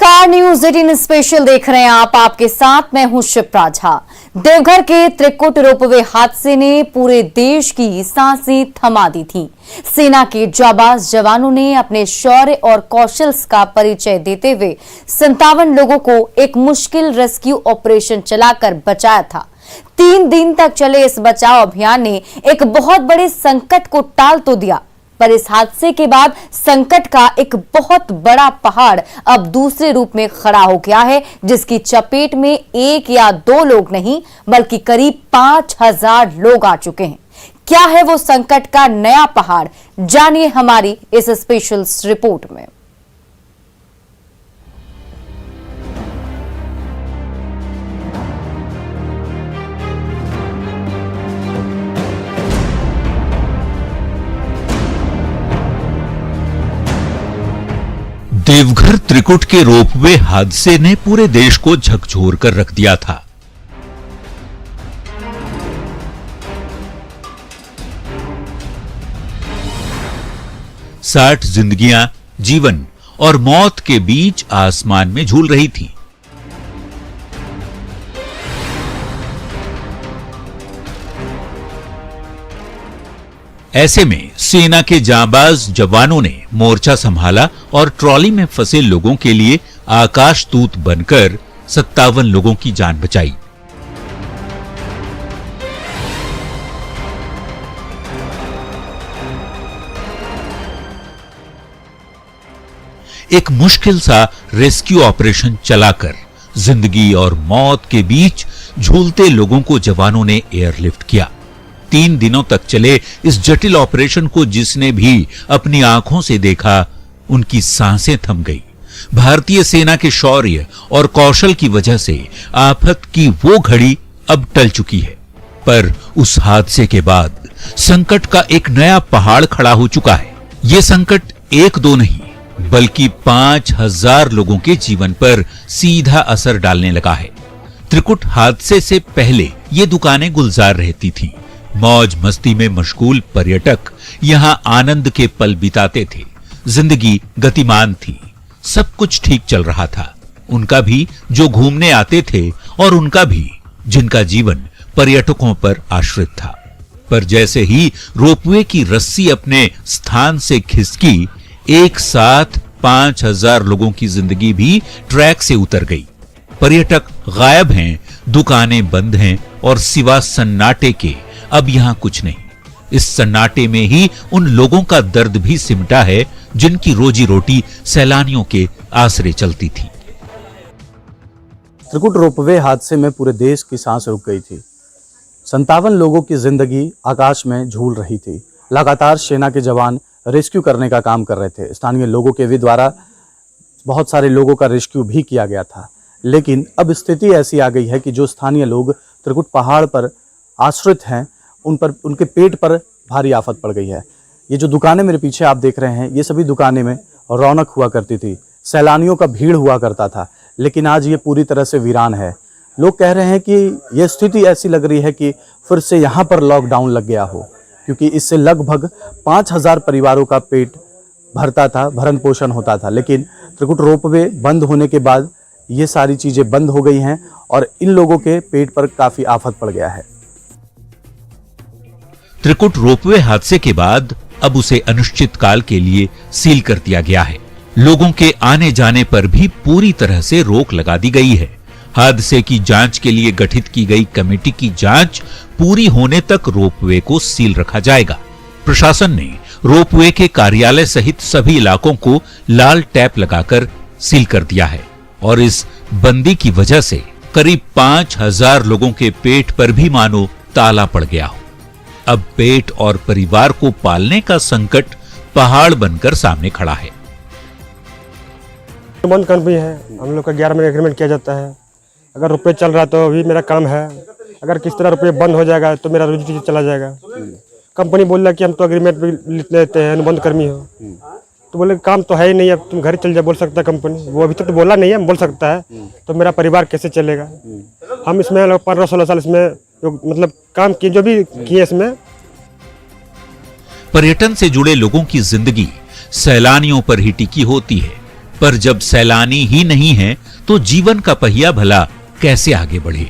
नमस्कार, news 18 special देख रहे हैं आप। आपके साथ मैं हूं शिप्रा झा। देवघर के त्रिकुट रोपवे हादसे ने पूरे देश की सांसें थमा दी थी। सेना के जाबाज जवानों ने अपने शौर्य और कौशल का परिचय देते हुए 57 लोगों को एक मुश्किल रेस्क्यू ऑपरेशन चलाकर बचाया था। 3 दिन तक चले इस बचाव अभियान ने एक बहुत बड़े संकट को टाल तो दिया, पर इस हादसे के बाद संकट का एक बहुत बड़ा पहाड़ अब दूसरे रूप में खड़ा हो गया है, जिसकी चपेट में 1 या 2 लोग नहीं बल्कि करीब 5000 लोग आ चुके हैं। क्या है वो संकट का नया पहाड़, जानिए हमारी इस स्पेशल रिपोर्ट में। देवघर त्रिकुट के रोपवे हादसे ने पूरे देश को झकझोर कर रख दिया था। साठ जिंदगियां जीवन और मौत के बीच आसमान में झूल रही थी। ऐसे में सेना के जांबाज जवानों ने मोर्चा संभाला और ट्रॉली में फंसे लोगों के लिए आकाशदूत बनकर 57 लोगों की जान बचाई। एक मुश्किल सा रेस्क्यू ऑपरेशन चलाकर जिंदगी और मौत के बीच झूलते लोगों को जवानों ने एयरलिफ्ट किया। 3 दिनों तक चले इस जटिल ऑपरेशन को जिसने भी अपनी आंखों से देखा, उनकी सांसें थम गई। भारतीय सेना के शौर्य और कौशल की वजह से आफत की वो घड़ी अब टल चुकी है, पर उस हादसे के बाद संकट का एक नया पहाड़ खड़ा हो चुका है। ये संकट 1-2 नहीं बल्कि 5000 लोगों के जीवन पर सीधा असर डालने लगा है। त्रिकुट हादसे से पहले ये दुकानें गुलजार रहती थीं। मौज मस्ती में मशगूल पर्यटक यहां आनंद के पल बिताते थे। जिंदगी गतिमान थी, सब कुछ ठीक चल रहा था। उनका भी जो घूमने आते थे और उनका भी जिनका जीवन पर्यटकों पर आश्रित था। पर जैसे ही रोपवे की रस्सी अपने स्थान से खिसकी, एक साथ 5000 लोगों की जिंदगी भी ट्रैक से उतर गई। पर्यटक गायब हैं, दुकानें बंद हैं और सिवा सन्नाटे के अब यहां कुछ नहीं। इस सन्नाटे में ही उन लोगों का दर्द भी सिमटा है जिनकी रोजी रोटी सैलानियों के आसरे चलती थी। त्रिकुट रोपवे हादसे में पूरे देश की सांस रुक गई थी। 57 लोगों की जिंदगी आकाश में झूल रही थी। लगातार सेना के जवान रेस्क्यू करने का काम कर रहे थे। स्थानीय लोगों के भी द्वारा बहुत सारे लोगों का रेस्क्यू भी किया गया था, लेकिन अब स्थिति ऐसी आ गई है कि जो स्थानीय लोग त्रिकुट पहाड़ पर आश्रित हैं, उन पर उनके पेट पर भारी आफत पड़ गई है। ये जो दुकानें मेरे पीछे आप देख रहे हैं, ये सभी दुकानें में रौनक हुआ करती थी, सैलानियों का भीड़ हुआ करता था, लेकिन आज ये पूरी तरह से वीरान है। लोग कह रहे हैं कि ये स्थिति ऐसी लग रही है कि फिर से यहाँ पर लॉकडाउन लग गया हो, क्योंकि इससे लगभग 5000 परिवारों का पेट भरता था, भरण पोषण होता था। लेकिन त्रिकुट रोपवे बंद होने के बाद ये सारी चीज़ें बंद हो गई हैं और इन लोगों के पेट पर काफ़ी आफत पड़ गया है। त्रिकुट रोपवे हादसे के बाद अब उसे अनिश्चित काल के लिए सील कर दिया गया है। लोगों के आने जाने पर भी पूरी तरह से रोक लगा दी गई है। हादसे की जांच के लिए गठित की गई कमेटी की जांच पूरी होने तक रोपवे को सील रखा जाएगा। प्रशासन ने रोपवे के कार्यालय सहित सभी इलाकों को लाल टैप लगाकर सील कर दिया है और इस बंदी की वजह से करीब 5000 लोगों के पेट पर भी मानो ताला पड़ गया हो। अब पेट और परिवार को पालने का संकट पहाड़ बनकर सामने खड़ा है। बंद कंपनी है, हम लोग का 11 महीने एग्रीमेंट किया जाता है। अगर रुपये चल रहा तो अभी मेरा काम है, अगर किस तरह रुपये बंद हो जाएगा तो मेरा रोजी चला जाएगा। कंपनी बोल रहा कि हम तो एग्रीमेंट भी लेते हैं, अनुबंध कर्मी हो, तो बोले काम तो है ही नहीं, अब तुम घर चल जा, बोल सकता है कंपनी। वो अभी तक तो बोला नहीं है, बोल सकता है, तो मेरा परिवार कैसे चलेगा। हम इसमें 15-16 साल इसमें मतलब काम किए, जो भी किए इसमें। पर्यटन से जुड़े लोगों की जिंदगी सैलानियों पर ही टिकी होती है। पर जब सैलानी ही नहीं है तो जीवन का पहिया भला कैसे आगे बढ़े।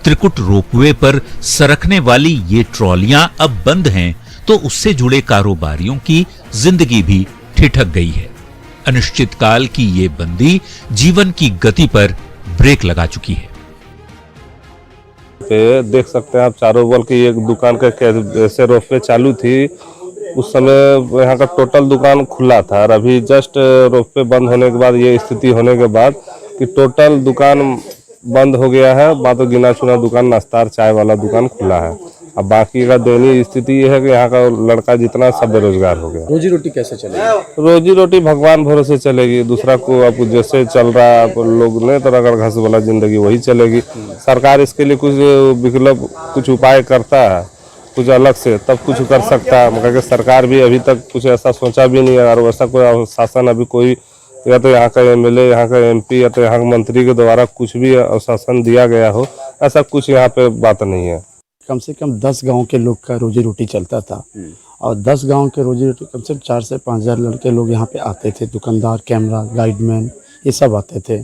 त्रिकुट रोपवे पर सरकने वाली ये ट्रॉलियां अब बंद हैं तो उससे जुड़े कारोबारियों की जिंदगी भी ठिठक गई है। अनिश्चितकाल की ये बंदी जीवन की गति पर ब्रेक लगा चुकी है। पे देख सकते हैं आप चारों बगल की एक दुकान का कैसे रोपवे चालू थी, उस समय यहाँ का टोटल दुकान खुला था और अभी जस्ट रोपवे बंद होने के बाद ये स्थिति होने के बाद कि टोटल दुकान बंद हो गया है। बात गिना चुना दुकान नाश्ता और चाय वाला दुकान खुला है। अब बाकी का दयनीय स्थिति ये है कि यहाँ का लड़का जितना सब बेरोजगार हो गया। रोजी रोटी कैसे चलेगी? रोजी रोटी भगवान भरोसे चलेगी, दूसरा को अब जैसे चल रहा है लोग ने तो रगड़ घास वाला जिंदगी वही चलेगी। सरकार इसके लिए कुछ विकल्प कुछ उपाय करता है कुछ अलग से तब कुछ कर सकता है, मगर सरकार भी अभी तक कुछ ऐसा सोचा भी नहीं है और वैसा कोई शासन अभी कोई या तो यहाँ का एमएलए यहाँ का एमपी या तो यहाँ के मंत्री के द्वारा कुछ भी शासन दिया गया हो, ऐसा कुछ यहाँ पे बात नहीं है। कम से कम 10 गांव के लोग का रोजी रोटी चलता था और 10 गांव के रोजी रोटी कम से कम 4 से 5 हज़ार लड़के लोग यहाँ पे आते थे। दुकानदार, कैमरा, गाइडमैन, ये सब आते थे।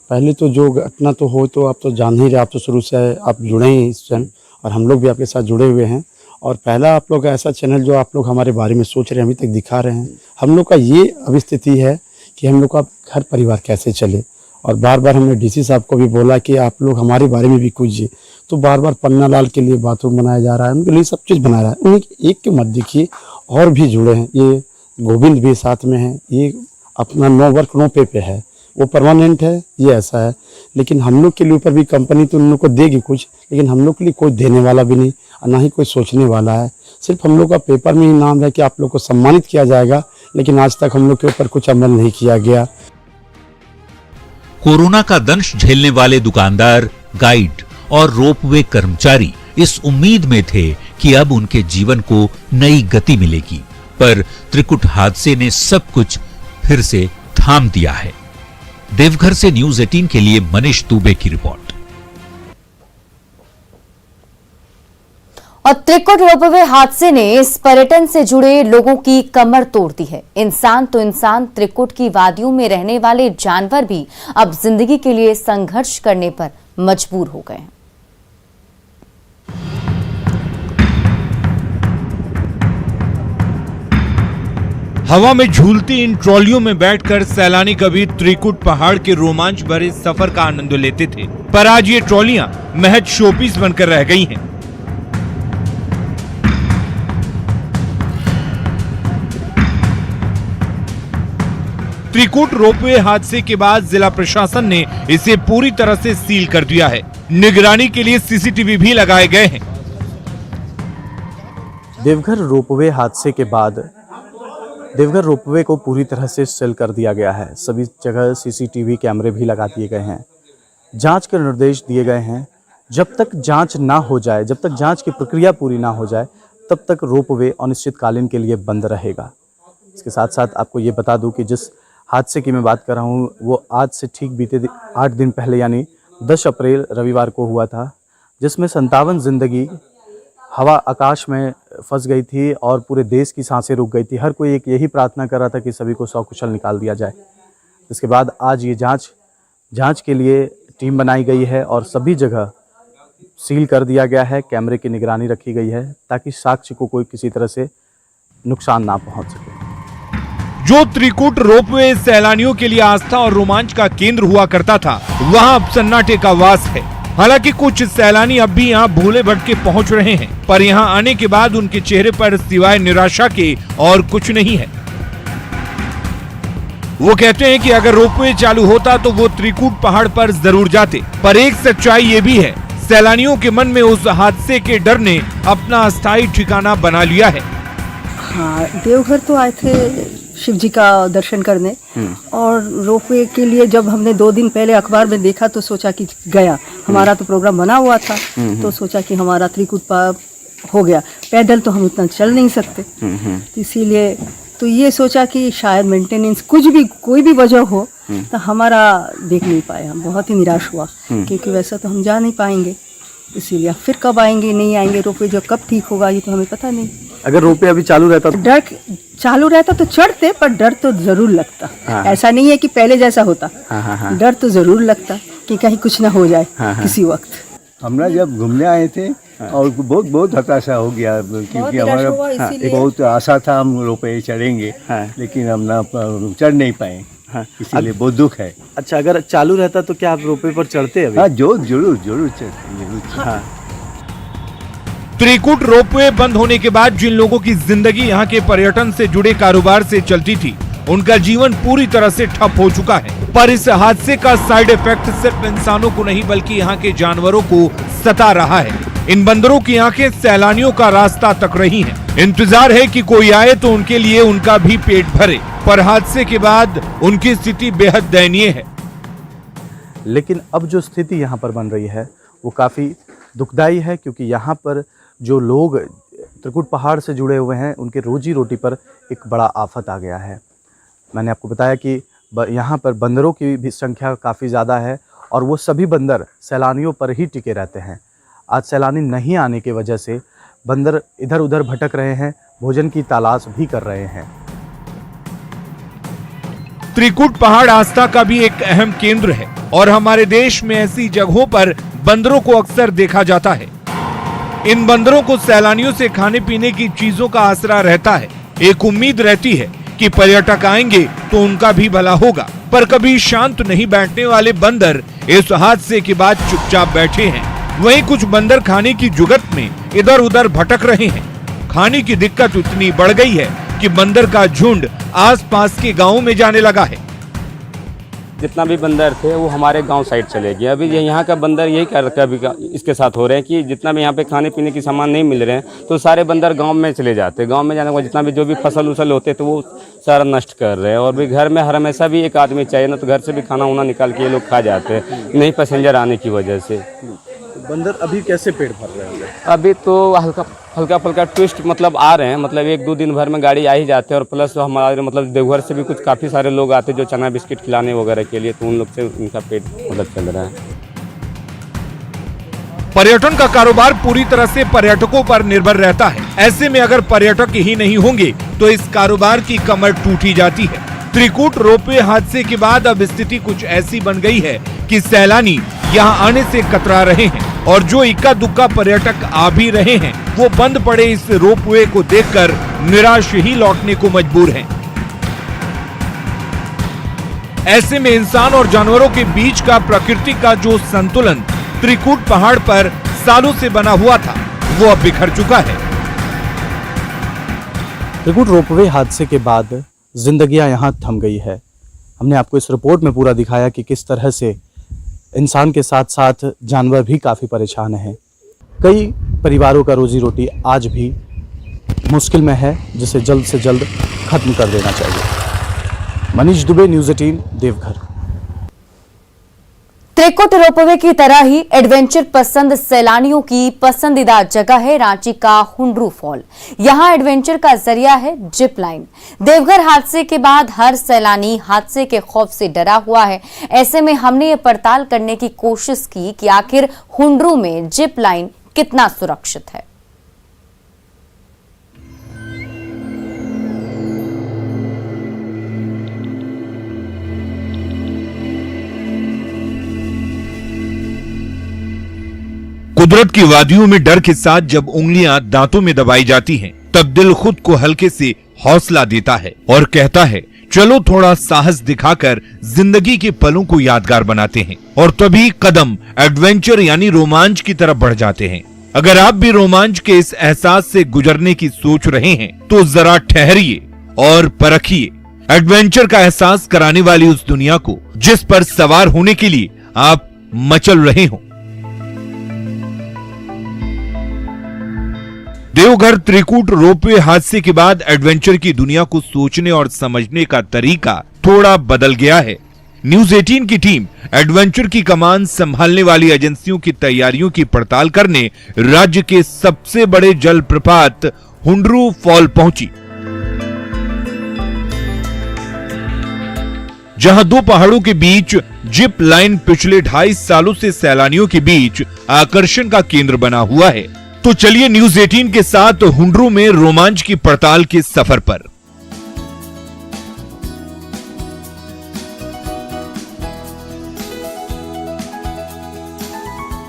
पहले तो जो घटना तो हो तो आप तो जान ही रहे, आप तो शुरू से आप जुड़े ही इस चैनल और हम लोग भी आपके साथ जुड़े हुए हैं। और पहला आप लोग का ऐसा चैनल जो आप लोग हमारे बारे में सोच रहे हैं, अभी तक दिखा रहे हैं। हम लोग का ये अभी स्थिति है कि हम लोग का घर परिवार कैसे चले। और बार बार हमने डीसी साहब को भी बोला कि आप लोग हमारे बारे में भी कीजिए, तो बार बार पन्ना लाल के लिए बाथरूम बनाया जा रहा है, उनके लिए सब चीज़ बनाया रहा है। उन्हीं एक के मत देखिए और भी जुड़े हैं, ये गोविंद भी साथ में है, ये अपना नो वर्क नो पे है, वो परमानेंट है, ये ऐसा है। लेकिन हम लोग के लिए ऊपर भी कंपनी तो उन लोग को देगी कुछ, लेकिन हम लोग के लिए कोई देने वाला भी नहीं और ना ही कोई सोचने वाला है। सिर्फ हम लोग का पेपर में ही नाम है कि आप लोग को सम्मानित किया जाएगा, लेकिन आज तक हम लोग के ऊपर कुछ अमल नहीं किया गया। कोरोना का दंश झेलने वाले दुकानदार, गाइड और रोपवे कर्मचारी इस उम्मीद में थे कि अब उनके जीवन को नई गति मिलेगी, पर त्रिकुट हादसे ने सब कुछ फिर से थाम दिया है। देवघर से न्यूज़ 18 के लिए मनीष दुबे की रिपोर्ट। और त्रिकुट रोपवे हादसे ने इस पर्यटन से जुड़े लोगों की कमर तोड़ दी है। इंसान तो इंसान, त्रिकुट की वादियों में रहने वाले जानवर भी अब जिंदगी के लिए संघर्ष करने पर मजबूर हो गए हैं। हवा में झूलती इन ट्रॉलियों में बैठकर सैलानी कभी त्रिकुट पहाड़ के रोमांच भरे सफर का आनंद लेते थे, पर आज ये ट्रॉलियां महज शोपीस बनकर रह गई हैं। त्रिकुट रोपवे हादसे के बाद जिला प्रशासन ने इसे पूरी तरह से सील कर दिया है। निगरानी के लिए सीसीटीवी भी लगाए गए हैं। देवघर रोपवे हादसे के बाद देवघर रोपवे को पूरी तरह से सील कर दिया गया है। सभी जगह सीसीटीवी कैमरे भी लगा दिए गए हैं। जांच के निर्देश दिए गए हैं। जब तक जांच ना हो जाए, जब तक जांच की प्रक्रिया पूरी ना हो जाए, तब तक रोपवे अनिश्चितकालीन के लिए बंद रहेगा। इसके साथ साथ आपको ये बता दूं कि जिस हादसे की मैं बात कर रहा हूँ वो आज से ठीक बीते 8 दिन पहले यानी 10 अप्रैल रविवार को हुआ था, जिसमें 57 जिंदगी हवा आकाश में फंस गई थी और पूरे देश की सांसें रुक गई थी। हर कोई एक यही प्रार्थना कर रहा था कि सभी को सकुशल निकाल दिया जाए। इसके बाद आज ये जांच के लिए टीम बनाई गई है और सभी जगह सील कर दिया गया है। कैमरे की निगरानी रखी गई है ताकि साक्ष्य को कोई किसी तरह से नुकसान ना पहुंच सके। जो त्रिकुट रोपवे सैलानियों के लिए आस्था और रोमांच का केंद्र हुआ करता था, वहां अब सन्नाटे का वास है। हालांकि कुछ सैलानी अब भी यहाँ भूले भटके पहुँच रहे हैं, पर यहाँ आने के बाद उनके चेहरे पर सिवाय निराशा के और कुछ नहीं है। वो कहते हैं कि अगर रोपवे चालू होता तो वो त्रिकुट पहाड़ पर जरूर जाते, पर एक सच्चाई ये भी है, सैलानियों के मन में उस हादसे के डर ने अपना अस्थायी ठिकाना बना लिया है। हाँ, देवघर तो आए थे शिव जी का दर्शन करने, और रोपवे के लिए जब हमने 2 दिन पहले अखबार में देखा तो सोचा कि गया, हमारा तो प्रोग्राम बना हुआ था, तो सोचा कि हमारा त्रिकुट पार हो गया। पैदल तो हम उतना चल नहीं सकते, तो इसीलिए तो ये सोचा कि शायद मेंटेनेंस कुछ भी कोई भी वजह हो तो हमारा देख नहीं पाए। हम बहुत ही निराश हुआ क्योंकि वैसा तो हम जा नहीं पाएंगे, इसीलिए फिर कब आएंगे नहीं आएंगे रोपवे, जो कब ठीक होगा ये तो हमें पता नहीं। अगर रोपवे अभी चालू रहता तो चालू रहता तो चढ़ते, पर डर तो जरूर लगता। ऐसा नहीं है कि पहले जैसा होता, डर तो जरूर लगता कि कहीं कुछ ना हो जाए किसी वक्त। हम ना जब घूमने आए थे और बहुत हताशा हो गया, क्योंकि हमारा बहुत आशा था हम रोपवे चढ़ेंगे, लेकिन हम ना चढ़ नहीं पाए, इसीलिए बहुत दुख है। अच्छा, अगर चालू रहता तो क्या आप रोपवे पर चढ़ते अभी? हाँ, जरूर चढ़ते। हाँ। त्रिकुट रोपवे बंद होने के बाद जिन लोगों की जिंदगी यहाँ के पर्यटन से जुड़े कारोबार से चलती थी, उनका जीवन पूरी तरह से ठप हो चुका है। पर इस हादसे का साइड इफेक्ट सिर्फ इंसानों को नहीं बल्कि यहाँ के जानवरों को सता रहा है। इन बंदरों की आंखें सैलानियों का रास्ता तक रही हैं। इंतजार है कि कोई आए तो उनके लिए उनका भी पेट भरे, पर हादसे के बाद उनकी स्थिति बेहद दयनीय है। लेकिन अब जो स्थिति यहाँ पर बन रही है वो काफ़ी दुखदाई है, क्योंकि यहाँ पर जो लोग त्रिकुट पहाड़ से जुड़े हुए हैं उनके रोजी रोटी पर एक बड़ा आफत आ गया है। मैंने आपको बताया कि यहाँ पर बंदरों की भी संख्या काफ़ी ज़्यादा है और वो सभी बंदर सैलानियों पर ही टिके रहते हैं। आज सैलानी नहीं आने की वजह से बंदर इधर उधर भटक रहे हैं, भोजन की तलाश भी कर रहे हैं। त्रिकुट पहाड़ आस्था का भी एक अहम केंद्र है और हमारे देश में ऐसी जगहों पर बंदरों को अक्सर देखा जाता है। इन बंदरों को सैलानियों से खाने पीने की चीजों का आसरा रहता है। एक उम्मीद रहती है कि पर्यटक आएंगे तो उनका भी भला होगा, पर कभी शांत नहीं बैठने वाले बंदर इस हादसे के बाद चुपचाप बैठे हैं। वहीं कुछ बंदर खाने की जुगत में इधर उधर भटक रहे हैं। खाने की दिक्कत इतनी बढ़ गई है कि बंदर का झुंड आसपास के गांवों में जाने लगा है। जितना भी बंदर थे वो हमारे गांव साइड चले गए। अभी यहाँ का बंदर यही कर रखा है, अभी इसके साथ हो रहे हैं कि जितना भी यहाँ पे खाने पीने की सामान नहीं मिल रहे हैं तो सारे बंदर गांव में चले जाते हैं। गांव में जाने के बाद जितना भी जो भी फसल उसल होते तो वो सारा नष्ट कर रहे हैं। और भी घर में हर हमेशा भी एक आदमी चाहिए ना, तो घर से भी खाना वाना निकाल के ये लोग खा जाते हैं, नहीं पैसेंजर आने की वजह से। बंदर अभी कैसे पेट भर रहे होंगे? अभी तो हल्का फुल्का ट्विस्ट मतलब आ रहे हैं, मतलब 1-2 दिन भर में गाड़ी आ ही जाते हैं। और प्लस हमारे मतलब देवघर से भी कुछ काफ़ी सारे लोग आते हैं जो चना बिस्किट खिलाने वगैरह के लिए, तो उन लोग से उनका पेट मतलब चल रहा है। पर्यटन का कारोबार पूरी तरह से पर्यटकों पर निर्भर रहता है। ऐसे में अगर पर्यटक ही नहीं होंगे तो इस कारोबार की कमर टूटी जाती है। त्रिकुट रोपवे हादसे के बाद अब स्थिति कुछ ऐसी बन गई है कि सैलानी यहाँ आने से कतरा रहे हैं और जो इक्का दुक्का पर्यटक आ भी रहे हैं वो बंद पड़े इस रोपवे को देखकर निराश ही लौटने को मजबूर हैं। ऐसे में इंसान और जानवरों के बीच का प्रकृति का जो संतुलन त्रिकुट पहाड़ पर सालों से बना हुआ था वो अब बिखर चुका है। त्रिकुट रोपवे हादसे के बाद जिंदगियां यहाँ थम गई है। हमने आपको इस रिपोर्ट में पूरा दिखाया कि किस तरह से इंसान के साथ साथ जानवर भी काफ़ी परेशान हैं। कई परिवारों का रोजी रोटी आज भी मुश्किल में है, जिसे जल्द से जल्द खत्म कर देना चाहिए। मनीष दुबे, न्यूज़ 18, देवघर। त्रिकुट रोपवे की तरह ही एडवेंचर पसंद सैलानियों की पसंदीदा जगह है रांची का हुंड्रू फॉल। यहां एडवेंचर का जरिया है जिप लाइन। देवघर हादसे के बाद हर सैलानी हादसे के खौफ से डरा हुआ है। ऐसे में हमने ये पड़ताल करने की कोशिश की कि आखिर हुंड्रू में जिप लाइन कितना सुरक्षित है। कुदरत की वादियों में डर के साथ जब उंगलियां दांतों में दबाई जाती हैं, तब दिल खुद को हल्के से हौसला देता है और कहता है चलो थोड़ा साहस दिखाकर जिंदगी के पलों को यादगार बनाते हैं। और तभी कदम एडवेंचर यानी रोमांच की तरफ बढ़ जाते हैं। अगर आप भी रोमांच के इस एहसास से गुजरने की सोच रहे हैं तो जरा ठहरिए और परखिए एडवेंचर का एहसास कराने वाली उस दुनिया को जिस पर सवार होने के लिए आप मचल रहे हो। देवघर त्रिकुट रोपवे हादसे के बाद एडवेंचर की दुनिया को सोचने और समझने का तरीका थोड़ा बदल गया है। न्यूज़ 18 की टीम एडवेंचर की कमान संभालने वाली एजेंसियों की तैयारियों की पड़ताल करने राज्य के सबसे बड़े जलप्रपात हुंड्रू फॉल पहुंची, जहां 2 पहाड़ों के बीच जिप लाइन पिछले 2.5 सालों से सैलानियों के बीच आकर्षण का केंद्र बना हुआ है। तो चलिए न्यूज़ 18 के साथ हुंड्रू में रोमांच की पड़ताल के सफर पर।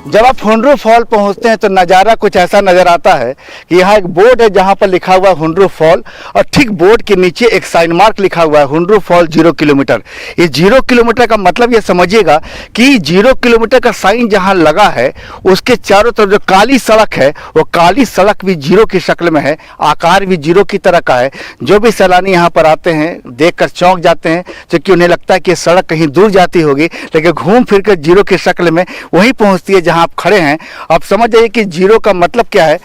जब आप हुंड्रू फॉल पहुंचते हैं तो नज़ारा कुछ ऐसा नज़र आता है कि यहाँ एक बोर्ड है जहाँ पर लिखा हुआ है हुंड्रू फॉल, और ठीक बोर्ड के नीचे एक साइन मार्क लिखा हुआ है हुंड्रू फॉल 0 किलोमीटर। ये 0 किलोमीटर का मतलब ये समझिएगा कि 0 किलोमीटर का साइन जहाँ लगा है उसके चारों तरफ जो काली सड़क है वो काली सड़क भी 0 की शक्ल में है, आकार भी 0 की तरह का है। जो भी सैलानी यहाँ पर आते हैं देखकर चौंक जाते हैं, क्योंकि उन्हें लगता है कि सड़क कहीं दूर जाती होगी, लेकिन घूम फिर कर 0 की शक्ल में वहीं पहुँचती है जहाँ आप खड़े हैं। आप समझ जाइए कि 0 का मतलब क्या है।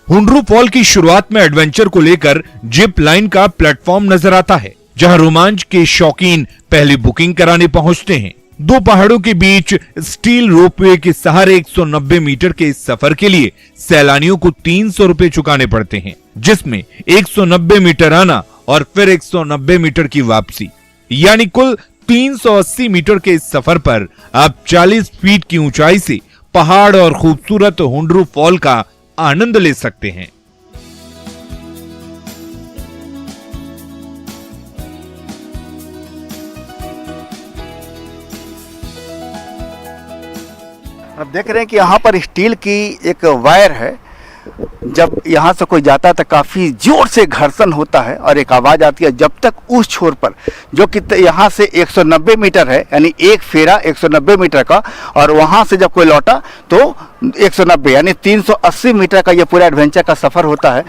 हुंड्रू फॉल की शुरुआत में एडवेंचर को लेकर जिप लाइन का प्लेटफॉर्म नजर आता है, जहां रोमांच के शौकीन पहले बुकिंग कराने पहुंचते हैं। 2 पहाड़ों के बीच स्टील रोपवे के सहारे 190 मीटर के इस सफर के लिए सैलानियों को 300 रुपए चुकाने पड़ते हैं, जिसमें 190 मीटर आना और फिर 190 मीटर की वापसी, यानी कुल 380 मीटर के इस सफर पर आप 40 फीट की ऊंचाई से पहाड़ और खूबसूरत हुंड्रू फॉल का आनंद ले सकते हैं। आप देख रहे हैं कि यहाँ पर स्टील की एक वायर है, जब यहाँ से कोई जाता है तो काफ़ी जोर से घर्षण होता है और एक आवाज़ आती है। जब तक उस छोर पर जो कि यहाँ से 190 मीटर है, यानी एक फेरा 190 मीटर का, और वहाँ से जब कोई लौटा तो 190 यानी 380 मीटर का ये पूरा एडवेंचर का सफ़र होता है।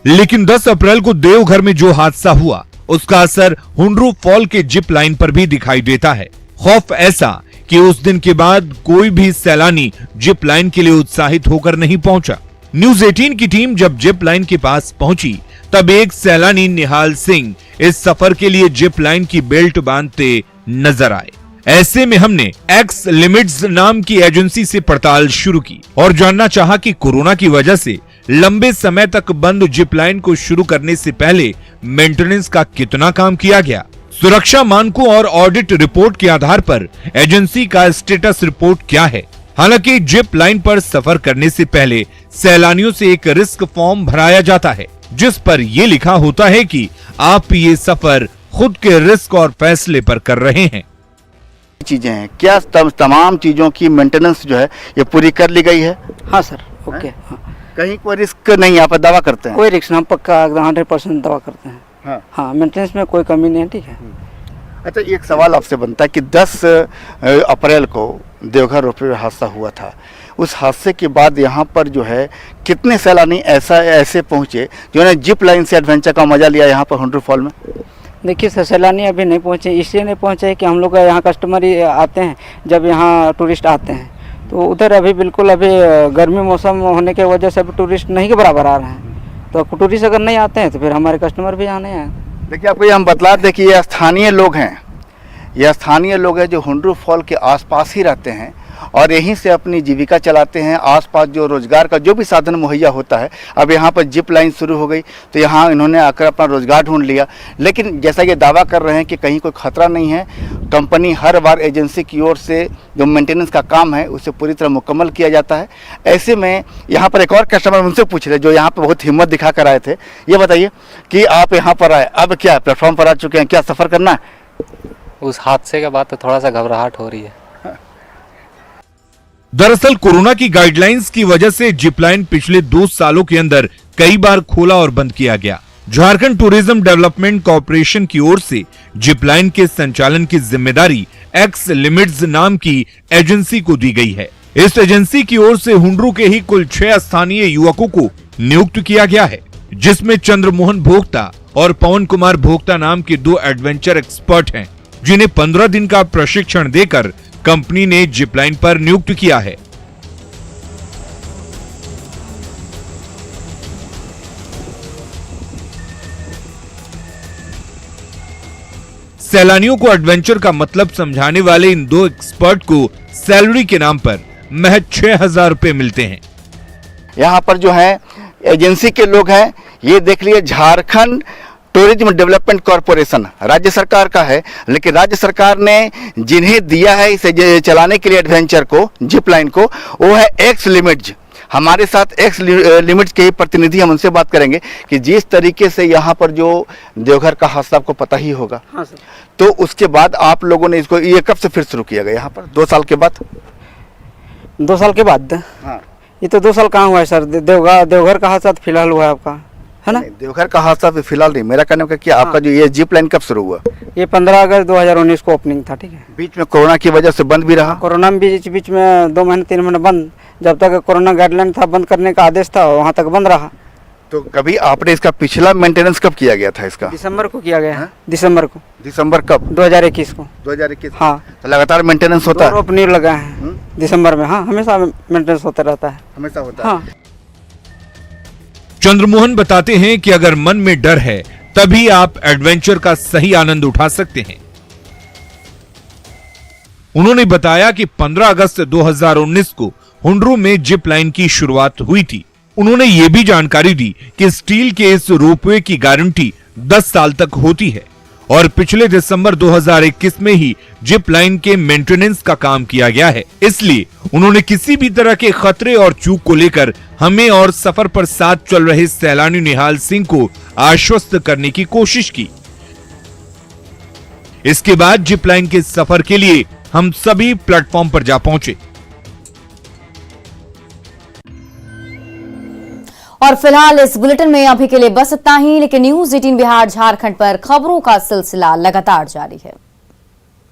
लेकिन 10 अप्रैल को देवघर में जो हादसा हुआ उसका असर हुंड्रू फॉल के जिप लाइन पर भी दिखाई देता है। खौफ ऐसा कि उस दिन के बाद कोई भी सैलानी जिप लाइन के लिए उत्साहित होकर नहीं पहुंचा। न्यूज़ 18 की टीम जब जिप लाइन के पास पहुंची तब एक सैलानी निहाल सिंह इस सफर के लिए जिप लाइन की बेल्ट बांधते नजर आए। ऐसे में हमने एक्स लिमिट्स नाम की एजेंसी से पड़ताल शुरू की और जानना चाहा कि कोरोना की वजह से लंबे समय तक बंद जिप लाइन को शुरू करने से पहले मेंटेनेंस का कितना काम किया गया, सुरक्षा मानकों और ऑडिट रिपोर्ट के आधार पर एजेंसी का स्टेटस रिपोर्ट क्या है। हालांकि जिप लाइन पर सफर करने से पहले सैलानियों से एक रिस्क फॉर्म भराया जाता है, जिस पर यह लिखा होता है कि आप ये सफर खुद के रिस्क और फैसले पर कर रहे हैं। चीजें हैं क्या, तमाम चीजों की मेंटेनेंस जो है ये पूरी कर ली गई है? हाँ सर, ओके। हाँ। कहीं कोई रिस्क नहीं, आप दावा करते हैं? कोई रिस्क हम पक्का 100% दावा करते हैं। हाँ, हाँ, मेंटेनेंस में कोई कमी नहीं है। ठीक है। अच्छा, एक सवाल आपसे बनता है कि 10 अप्रैल को देवघर रोपवे हादसा हुआ था, उस हादसे के बाद यहाँ पर जो है कितने सैलानी ऐसे पहुँचे जिन्होंने जिप लाइन से एडवेंचर का मजा लिया यहाँ पर हुंड्रू फॉल में? देखिए सर, सैलानी अभी नहीं पहुँचे, इसलिए नहीं पहुँचे कि हम लोग यहाँ कस्टमर ही आते हैं, जब यहाँ टूरिस्ट आते हैं तो उधर अभी बिल्कुल अभी गर्मी मौसम होने की वजह से अभी टूरिस्ट नहीं के बराबर आ रहे हैं। तो टूरिस्ट अगर नहीं आते हैं तो फिर हमारे कस्टमर भी आने हैं। देखिए, आपको ये हम बतला दें कि ये स्थानीय लोग हैं, ये स्थानीय लोग हैं जो हुंड्रू फॉल के आसपास ही रहते हैं और यहीं से अपनी जीविका चलाते हैं। आसपास जो रोजगार का जो भी साधन मुहैया होता है, अब यहाँ पर जिप लाइन शुरू हो गई तो यहाँ इन्होंने आकर अपना रोजगार ढूंढ लिया। लेकिन जैसा ये दावा कर रहे हैं कि कहीं कोई खतरा नहीं है, कंपनी हर बार एजेंसी की ओर से जो मेंटेनेंस का काम है उसे पूरी तरह मुकम्मल किया जाता है। ऐसे में यहाँ पर एक और कस्टमर उनसे पूछ रहे जो यहाँ पर बहुत हिम्मत दिखा कर आए थे, ये बताइए कि आप यहाँ पर आए, अब क्या प्लेटफॉर्म पर आ चुके हैं, क्या सफ़र करना है? उस हादसे के बाद तो थोड़ा सा घबराहट हो रही है। दरअसल कोरोना की गाइडलाइंस की वजह से जिप लाइन पिछले 2 सालों के अंदर कई बार खोला और बंद किया गया। झारखंड टूरिज्म डेवलपमेंट कॉर्पोरेशन की ओर से जिप लाइन के संचालन की जिम्मेदारी एक्स लिमिट्स नाम की एजेंसी को दी गई है। इस एजेंसी की ओर से हुंड्रू के ही कुल 6 स्थानीय युवकों को नियुक्त किया गया है, जिसमें चंद्रमोहन भोक्ता और पवन कुमार भोक्ता नाम के 2 एडवेंचर एक्सपर्ट हैं, जिन्हें 15 दिन का प्रशिक्षण देकर कंपनी ने जिप लाइन पर नियुक्त किया है। सैलानियों को एडवेंचर का मतलब समझाने वाले इन 2 एक्सपर्ट को सैलरी के नाम पर महज 6,000 रुपए मिलते हैं। यहाँ पर जो है एजेंसी के लोग हैं, ये देख लिए झारखंड टूरिज्म डेवलपमेंट कॉर्पोरेशन राज्य सरकार का है, लेकिन राज्य सरकार ने जिन्हें दिया है इसे चलाने के लिए एडवेंचर को, जिप लाइन को, वो है एक्स लिमिट्स। हमारे साथ एक्स लिमिट्स के ही प्रतिनिधि, हम उनसे बात करेंगे कि जिस तरीके से यहाँ पर जो देवघर का हादसा आपको पता ही होगा। हाँ सर। तो उसके बाद आप लोगों ने इसको, ये कब से फिर शुरू किया गया यहाँ पर? 2 साल के बाद? 2 साल के बाद? हाँ। ये तो 2 साल कहाँ हुआ है सर, देवघर का हादसा फिलहाल हुआ है आपका, है ना? नहीं, देवघर का हादसा फिलहाल नहीं, मेरा कहने का कि आपका जो ये जिप लाइन कब शुरू हुआ? ये 15 अगस्त 2019 को ओपनिंग था, ठीक है। बीच में कोरोना की वजह से बंद भी रहा? कोरोना में बीच में 2 महीने 3 महीने बंद, जब तक कोरोना गाइडलाइन था बंद करने का आदेश था वहाँ तक बंद रहा। तो कभी आपने इसका पिछला मेंटेनेंस कब किया गया था इसका? दिसंबर को किया गया है। दिसंबर को। दिसंबर कब? 2021 को। 2021? हाँ। तो लगातार मेंटेनेंस होता है? रोप न्यू लगा है दिसंबर में। हाँ, हमेशा मेंटेनेंस होता रहता है। हमेशा होता है। हाँ। चंद्रमोहन बताते हैं कि अगर मन में डर है तभी आप एडवेंचर का सही आनंद उठा सकते हैं। उन्होंने बताया कि 15 अगस्त 2019 को हुंड्रू में जिप लाइन की शुरुआत हुई थी। उन्होंने ये भी जानकारी दी कि स्टील के इस रोपवे की गारंटी 10 साल तक होती है और पिछले दिसंबर 2021 में ही जिप लाइन के मेंटेनेंस का काम किया गया है। इसलिए उन्होंने किसी भी तरह के खतरे और चूक को लेकर हमें और सफर पर साथ चल रहे सैलानी निहाल सिंह को आश्वस्त करने की कोशिश की। इसके बाद जिप लाइन के सफर के लिए हम सभी प्लेटफॉर्म पर जा पहुंचे। और फिलहाल इस बुलेटिन में अभी के लिए बस इतना ही, लेकिन न्यूज़ 18 बिहार झारखंड पर खबरों का सिलसिला लगातार जारी है।